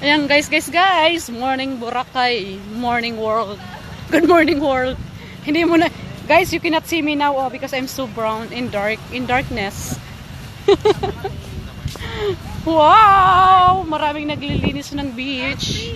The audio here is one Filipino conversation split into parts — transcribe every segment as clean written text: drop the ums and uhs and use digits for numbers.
Ayan guys, morning Boracay, morning world, good morning world. Hindi mo na, guys, you cannot see me now because I'm so brown in darkness. Wow, maraming naglilinis ng beach.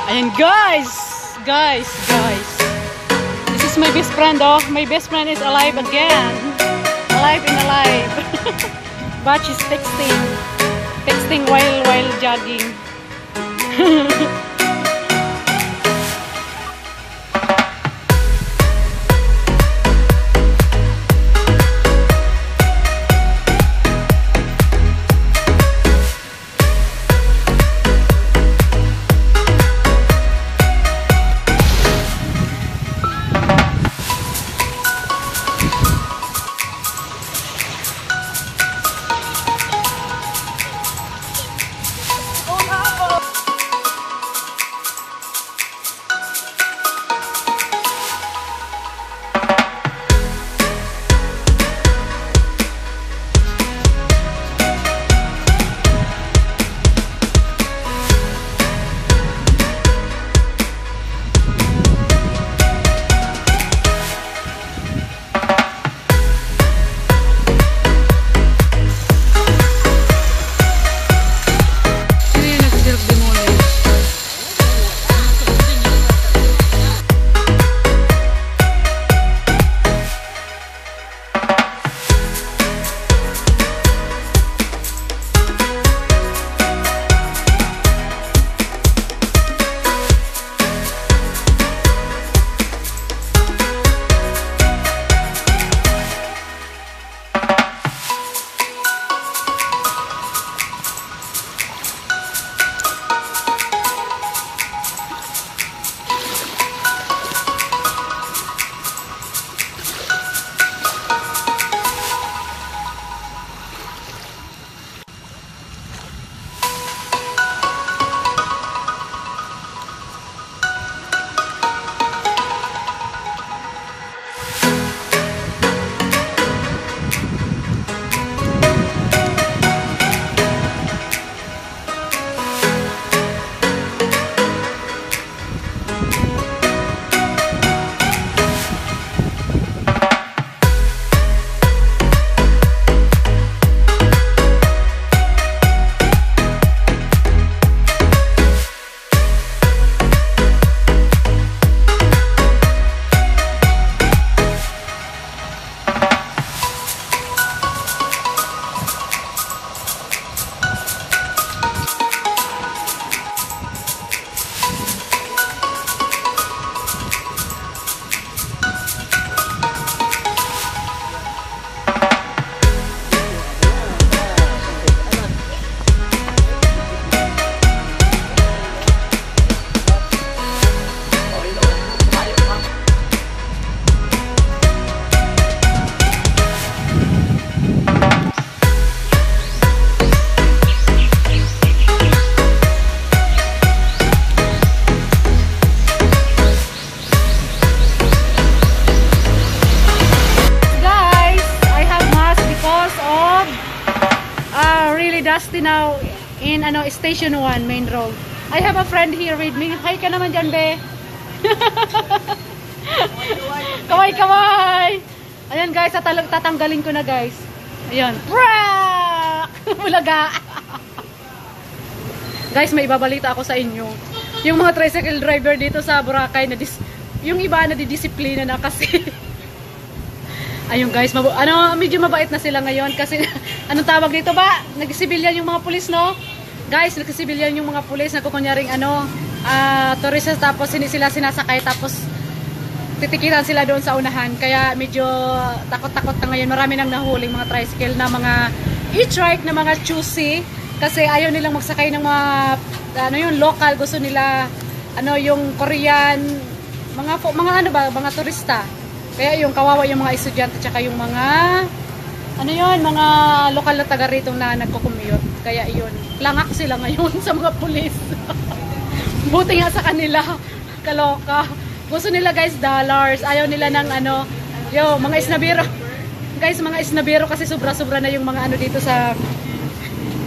Ayan guys. This is my best friend, oh. My best friend is alive again. Alive and alive. But she's texting while jogging. 60 now in Station 1 main road. I have a friend here with me. Hi ka naman dyan, be. Kaway, kaway. Ayan guys, tatanggalin ko na guys. Ayan. Bulaga. Guys, may ibabalita ako sa inyo. Yung mga tricycle driver dito sa Boracay, yung iba na didisiplina na kasi. Ayun guys, medyo mabait na sila ngayon kasi anong tawag dito ba? Nagsibilyan yung mga pulis, no? Guys, nagsibilyan yung mga pulis, nagkukunyaring tourist, tapos hindi sila sinasakay, tapos titikitan sila doon sa unahan. Kaya medyo takot-takot na ngayon. Marami nang nahuling mga tricycle na mga e-trike na mga choosy kasi ayaw nilang magsakay ng mga yung local, gusto nila yung Korean, mga turista. Kaya yung kawawa yung mga estudyante tsaka yung mga mga lokal na taga rito na nagko-commute. Kaya yun, langak sila ngayon sa mga pulis. Buti nga sa kanila, kaloka. Gusto nila guys dollars, ayaw nila ng mga isnabiro. Guys, mga isnabiro kasi sobra-sobra na yung mga dito sa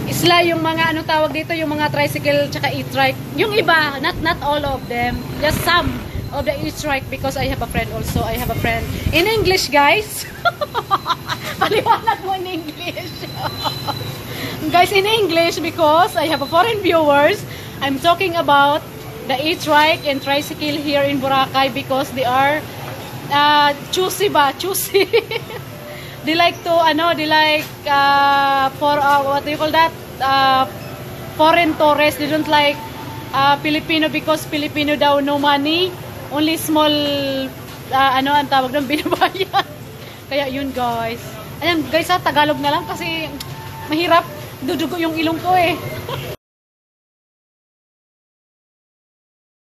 isla, yung mga tawag dito, yung mga tricycle tsaka e-trike. Yung iba, not all of them, just some of the e-trike because I have a friend also. I have a friend in English, guys. Paliwanag mo in English. Guys, in English because I have a foreign viewers. I'm talking about the e-trike and tricycle here in Boracay because they are choosy ba? Choosy. They like to for what do you call that? Foreign tourists. They don't like Filipino because Filipino daw no money. Only small ang tawag doon, binabayan. Kaya yun guys. Ayan guys, Tagalog na lang kasi mahirap, dudugo yung ilong ko eh.